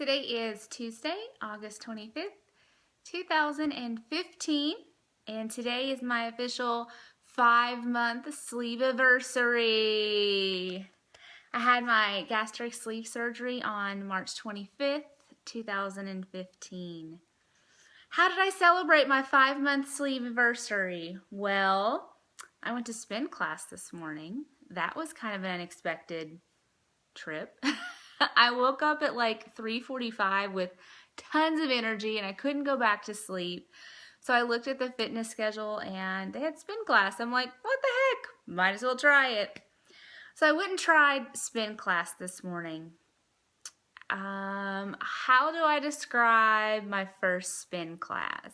Today is Tuesday, August 25th, 2015, and today is my official 5-month sleeve anniversary. I had my gastric sleeve surgery on March 25th, 2015. How did I celebrate my 5-month sleeve anniversary? Well, I went to spin class this morning. That was kind of an unexpected trip. I woke up at like 3:45 with tons of energy and I couldn't go back to sleep. So I looked at the fitness schedule and they had spin class. I'm like, what the heck? Might as well try it. So I went and tried spin class this morning. How do I describe my first spin class?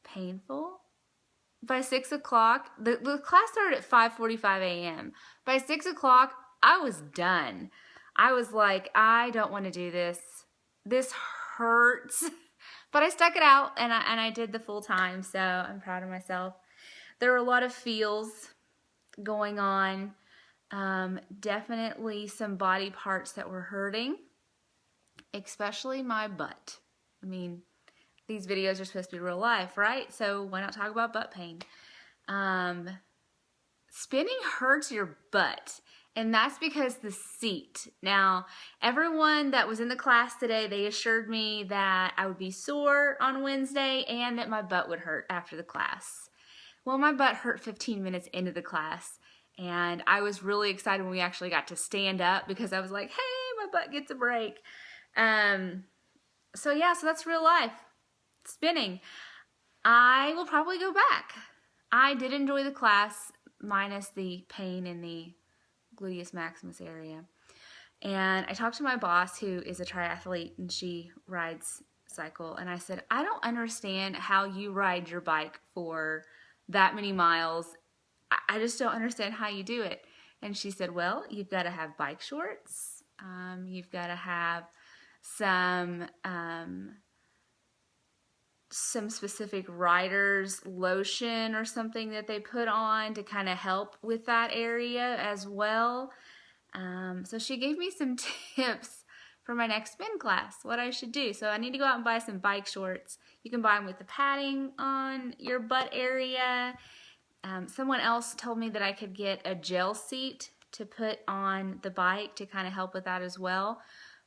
Painful? By 6 o'clock, the class started at 5:45 a.m. By 6 o'clock, I was done. I was like, I don't want to do this. This hurts. But I stuck it out and I did the full time, so I'm proud of myself. There were a lot of feels going on. Definitely some body parts that were hurting, especially my butt. I mean, these videos are supposed to be real life, right? So why not talk about butt pain? Spinning hurts your butt. And that's because the seat. Now, everyone that was in the class today, they assured me that I would be sore on Wednesday and that my butt would hurt after the class. Well, my butt hurt 15 minutes into the class. And I was really excited when we actually got to stand up because I was like, hey, my butt gets a break. So that's real life. Spinning. I will probably go back. I did enjoy the class minus the pain in the gluteus maximus area. And I talked to my boss who is a triathlete and she rides cycle, and I said, I don't understand how you ride your bike for that many miles. I just don't understand how you do it. And she said, well, you've got to have bike shorts. You've got to have some specific rider's lotion or something that they put on to kind of help with that area as well. So she gave me some tips for my next spin class, what I should do. So I need to go out and buy some bike shorts. You can buy them with the padding on your butt area. Someone else told me that I could get a gel seat to put on the bike to kind of help with that as well.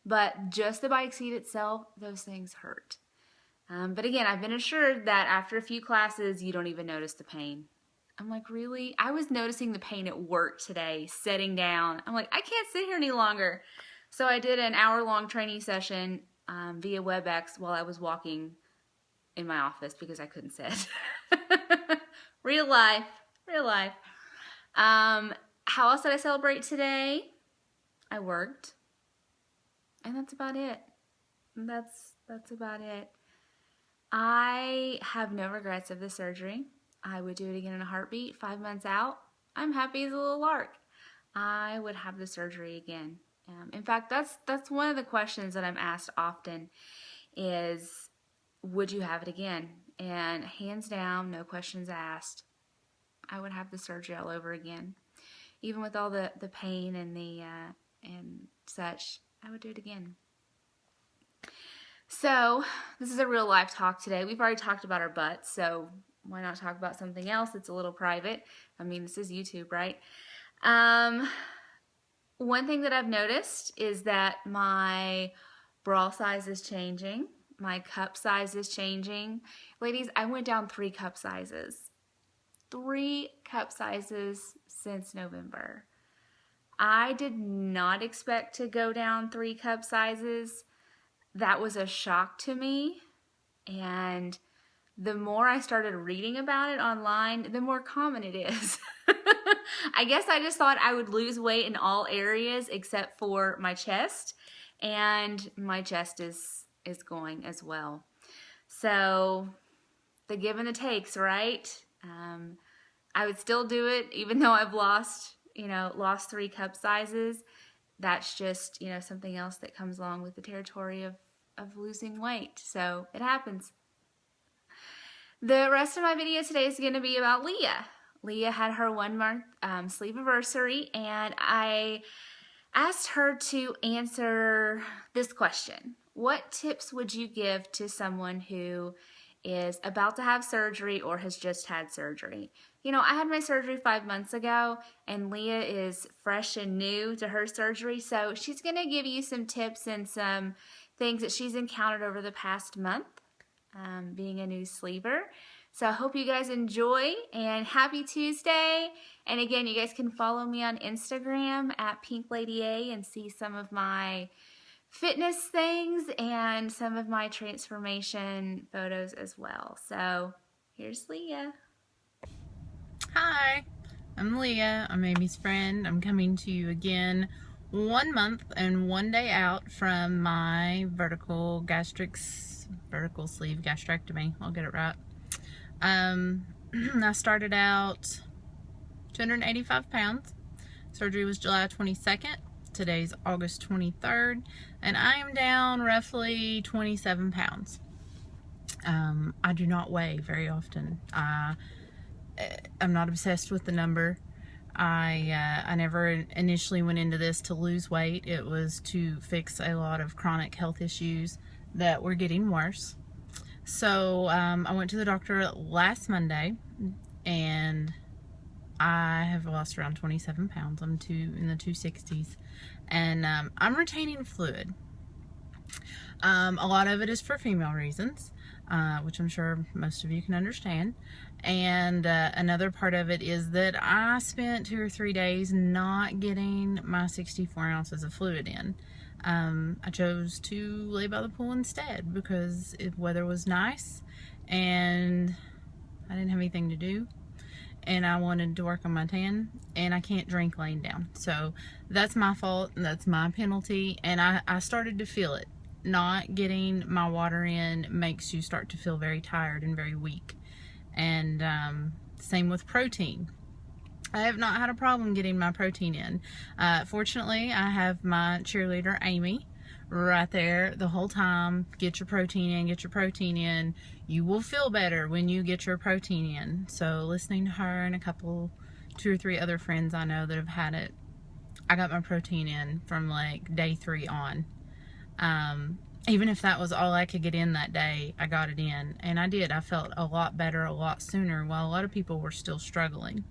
But just the bike seat itself, those things hurt. But again, I've been assured that after a few classes, you don't even notice the pain. I'm like, really? I was noticing the pain at work today, sitting down. I'm like, I can't sit here any longer. So I did an hour-long training session via WebEx while I was walking in my office because I couldn't sit. Real life, real life. How else did I celebrate today? I worked. And that's about it. That's about it. I have no regrets of the surgery. I would do it again in a heartbeat. 5 months out, I'm happy as a little lark. I would have the surgery again. In fact, that's one of the questions that I'm asked often is, would you have it again? And hands down, no questions asked, I would have the surgery all over again. Even with all the pain and and such, I would do it again. So, this is a real life talk today. We've already talked about our butts, so why not talk about something else that's a little private? I mean, this is YouTube, right? One thing that I've noticed is that my bra size is changing. My cup size is changing. Ladies, I went down 3 cup sizes. 3 cup sizes since November. I did not expect to go down 3 cup sizes. That was a shock to me, and the more I started reading about it online, the more common it is. I guess I just thought I would lose weight in all areas except for my chest, and my chest is going as well. So the give and the takes, right? I would still do it even though I've lost 3 cup sizes. That's just, something else that comes along with the territory of losing weight. So it happens. The rest of my video today is going to be about Leah. Leah had her 1-month sleeve anniversary, and I asked her to answer this question. What tips would you give to someone who is about to have surgery or has just had surgery? You know, I had my surgery 5 months ago, and Leah is fresh and new to her surgery, so she's going to give you some tips and some things that she's encountered over the past month, being a new sleever. So I hope you guys enjoy, and happy Tuesday. And again, you guys can follow me on Instagram at PinkLadyA and see some of my fitness things and some of my transformation photos as well. So here's Leah. Hi, I'm Leah. I'm Amy's friend. I'm coming to you again 1 month and 1 day out from my vertical sleeve gastrectomy. I'll get it right. I started out 285 pounds. Surgery was July 22nd. Today's August 23rd, and I am down roughly 27 pounds. I do not weigh very often. I'm not obsessed with the number. I never initially went into this to lose weight. It was to fix a lot of chronic health issues that were getting worse. So I went to the doctor last Monday, and I have lost around 27 pounds. I'm in the 260s, and I'm retaining fluid. A lot of it is for female reasons, which I'm sure most of you can understand. And another part of it is that I spent 2 or 3 days not getting my 64 ounces of fluid in. I chose to lay by the pool instead because the weather was nice and I didn't have anything to do, and I wanted to work on my tan, and I can't drink laying down. So that's my fault, and that's my penalty, and I started to feel it. Not getting my water in makes you start to feel very tired and very weak. And same with protein. I have not had a problem getting my protein in. Fortunately, I have my cheerleader, Amy, right there the whole time. Get your protein in, get your protein in. You will feel better when you get your protein in. So listening to her and 2 or 3 other friends I know that have had it, I got my protein in from like day 3 on. Even if that was all I could get in that day, I got it in, and I did. I felt a lot better a lot sooner, while a lot of people were still struggling.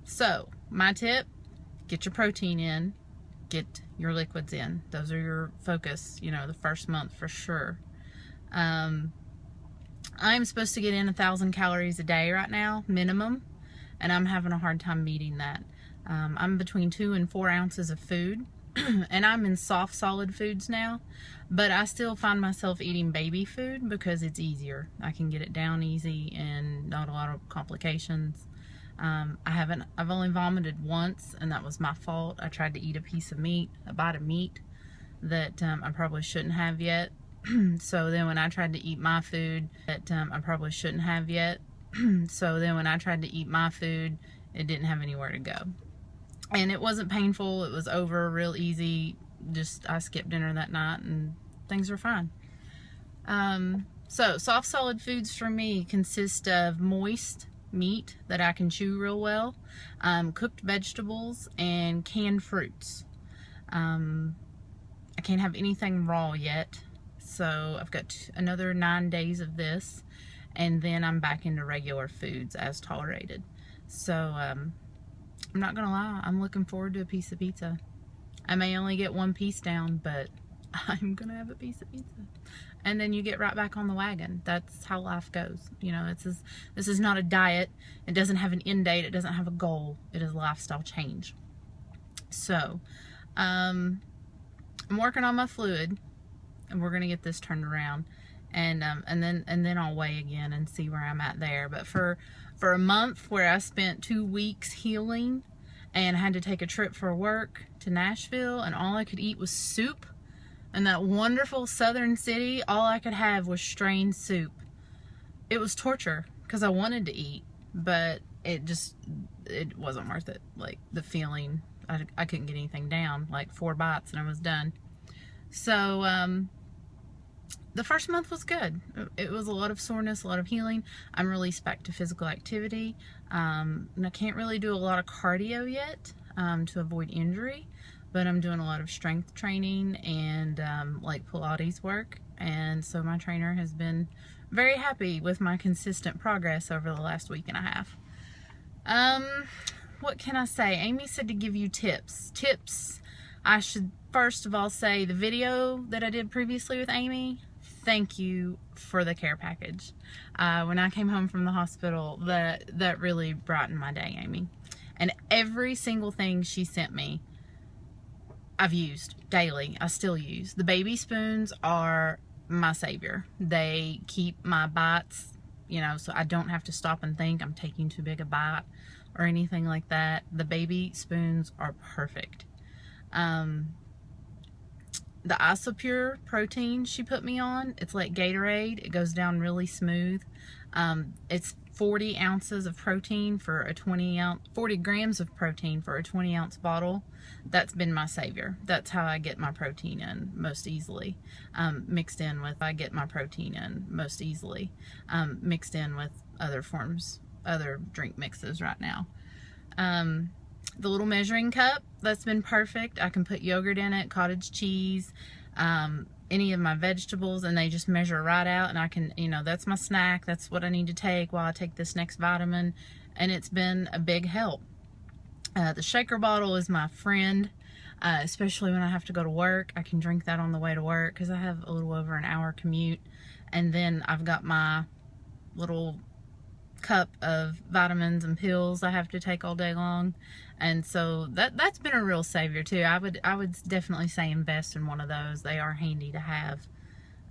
So my tip, get your protein in, get your liquids in. Those are your focus, you know, the first month for sure. I'm supposed to get in 1,000 calories a day right now, minimum, and I'm having a hard time meeting that. I'm between 2 and 4 ounces of food, and I'm in soft solid foods now, but I still find myself eating baby food because it's easier. I can get it down easy and not a lot of complications. I've only vomited once, and that was my fault. I tried to eat a bite of meat that I probably shouldn't have yet. So then when I tried to eat my food it didn't have anywhere to go. And it wasn't painful. It was over real easy. Just I skipped dinner that night and things were fine. So soft solid foods for me consist of moist meat that I can chew real well, cooked vegetables, and canned fruits. I can't have anything raw yet, so I've got another 9 days of this, and then I'm back into regular foods as tolerated. So I'm not gonna lie, I'm looking forward to a piece of pizza. I may only get 1 piece down, but I'm gonna have a piece of pizza. And then you get right back on the wagon. That's how life goes. You know, this is not a diet. It doesn't have an end date. It doesn't have a goal. It is a lifestyle change. So, I'm working on my fluid, and we're gonna get this turned around, and then I'll weigh again and see where I'm at there. But for a month where I spent 2 weeks healing and had to take a trip for work to Nashville, and all I could eat was soup. In that wonderful southern city, all I could have was strained soup. It was torture because I wanted to eat, but it wasn't worth it. Like the feeling, I couldn't get anything down. Like 4 bites and I was done. So the first month was good. It was a lot of soreness, a lot of healing. I'm released back to physical activity. And I can't really do a lot of cardio yet. to avoid injury, but I'm doing a lot of strength training and like Pilates work, and so my trainer has been very happy with my consistent progress over the last week and a half. What can I say? Amy said to give you tips. I should first of all say the video that I did previously with Amy, thank you for the care package. When I came home from the hospital, that really brightened my day, Amy. And every single thing she sent me, I've used daily. I still use. The baby spoons are my savior. They keep my bites, you know, so I don't have to stop and think I'm taking too big a bite or anything like that. The baby spoons are perfect. The Isopure protein she put me on, it's like Gatorade. It goes down really smooth. It's 40 ounces of protein for a 40 grams of protein for a 20-ounce bottle. That's been my savior. That's how I get my protein in most easily. Mixed in with other forms, other drink mixes right now. The little measuring cup, that's been perfect. I can put yogurt in it, cottage cheese, any of my vegetables, and they just measure right out, and I can, you know, that's my snack. That's what I need to take while I take this next vitamin, and it's been a big help. The shaker bottle is my friend, especially when I have to go to work. I can drink that on the way to work because I have a little over an hour commute, and then I've got my little cup of vitamins and pills I have to take all day long, and so that's been a real savior too. I would definitely say invest in one of those. They are handy to have.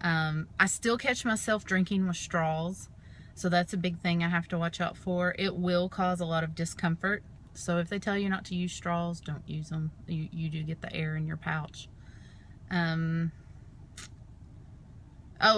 I still catch myself drinking with straws, so that's a big thing I have to watch out for. It will cause a lot of discomfort, so if they tell you not to use straws, don't use them. You do get the air in your pouch. Oh,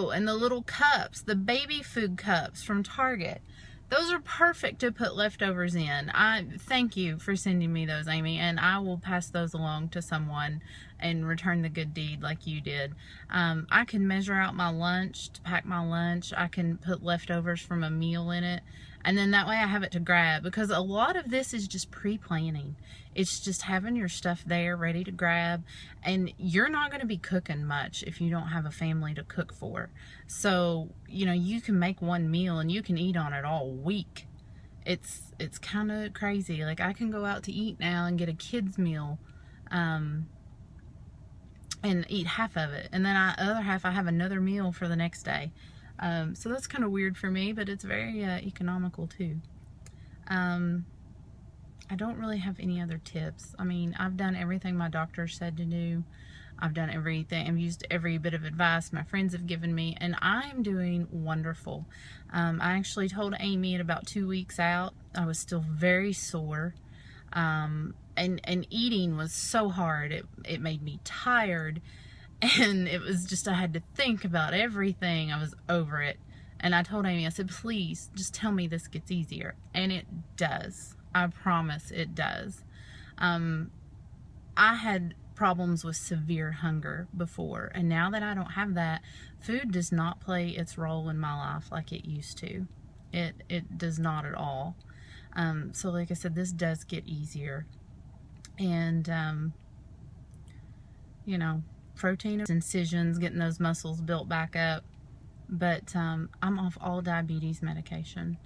and the little cups, the baby food cups from Target. Those are perfect to put leftovers in. I thank you for sending me those, Amy, and I will pass those along to someone and return the good deed like you did. I can measure out my lunch, to pack my lunch. I can put leftovers from a meal in it, and then that way I have it to grab, because a lot of this is just pre-planning. It's just having your stuff there ready to grab, and you're not going to be cooking much if you don't have a family to cook for. So, you know, you can make one meal and you can eat on it all week. It's kind of crazy. Like, I can go out to eat now and get a kid's meal and eat half of it, and then the other half I have another meal for the next day. So that's kind of weird for me, but it's very economical too. I don't really have any other tips. I mean, I've done everything my doctor said to do. I've done everything. I've used every bit of advice my friends have given me, and I'm doing wonderful. I actually told Amy at about 2 weeks out, I was still very sore. And eating was so hard. It made me tired. And it was just, I had to think about everything. I was over it. And I told Amy, I said, please, just tell me this gets easier. And it does. I promise it does. I had problems with severe hunger before. And now that I don't have that, food does not play its role in my life like it used to. It does not at all. So like I said, this does get easier. And, you know, protein incisions, getting those muscles built back up. But I'm off all diabetes medication.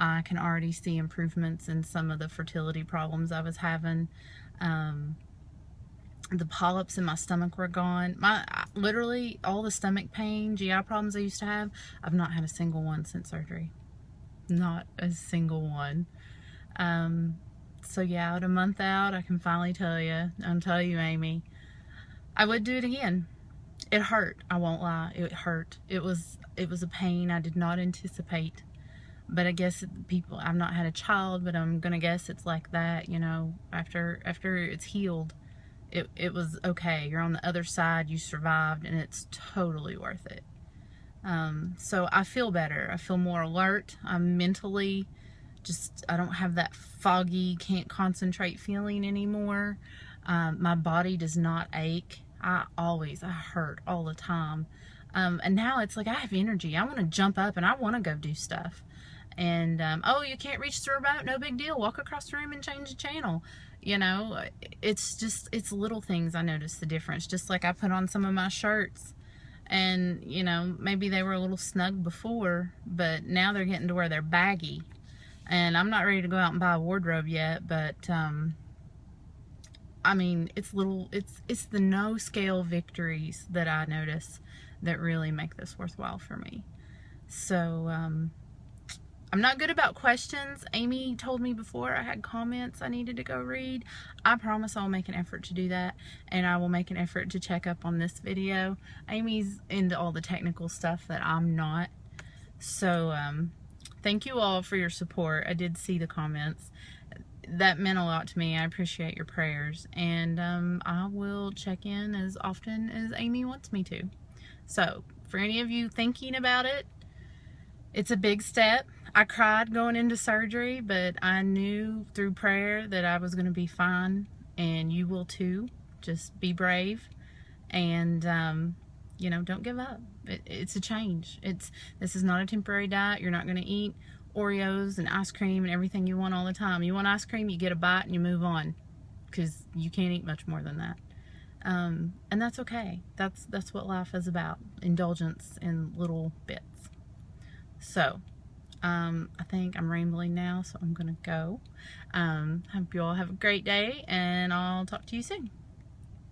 I can already see improvements in some of the fertility problems I was having. The polyps in my stomach were gone. Literally all the stomach pain, GI problems I used to have, I've not had a single one since surgery. Not a single one. So yeah, at a month out, I can finally tell you, Amy, I would do it again. It hurt. I won't lie. It hurt. It was a pain I did not anticipate. But I guess I've not had a child, but I'm gonna guess it's like that, you know, after it's healed, it was okay. You're on the other side, you survived, and it's totally worth it. So I feel better. I feel more alert. I'm mentally I don't have that foggy, can't concentrate feeling anymore. My body does not ache. I hurt all the time. And now it's like I have energy. I want to jump up and I want to go do stuff. And oh, you can't reach the remote, no big deal, walk across the room and change the channel. You know, it's little things. I noticed the difference. Just like I put on some of my shirts, and you know, maybe they were a little snug before, but now they're getting to where they're baggy. And I'm not ready to go out and buy a wardrobe yet, but I mean, it's the no scale victories that I notice that really make this worthwhile for me. So I'm not good about questions. Amy told me before I had comments I needed to go read. I promise I'll make an effort to do that, and I will make an effort to check up on this video. Amy's into all the technical stuff that I'm not. So thank you all for your support. I did see the comments. That meant a lot to me. I appreciate your prayers, and I will check in as often as Amy wants me to. So for any of you thinking about it, it's a big step. I cried going into surgery, but I knew through prayer that I was going to be fine, and you will too. Just be brave, and you know, don't give up. It's a change. This is not a temporary diet. You're not going to eat Oreos and ice cream and everything you want all the time. You want ice cream, you get a bite and you move on, because you can't eat much more than that. And that's okay. That's what life is about. Indulgence in little bits. So I think I'm rambling now, so I'm gonna go. Hope you all have a great day, and I'll talk to you soon.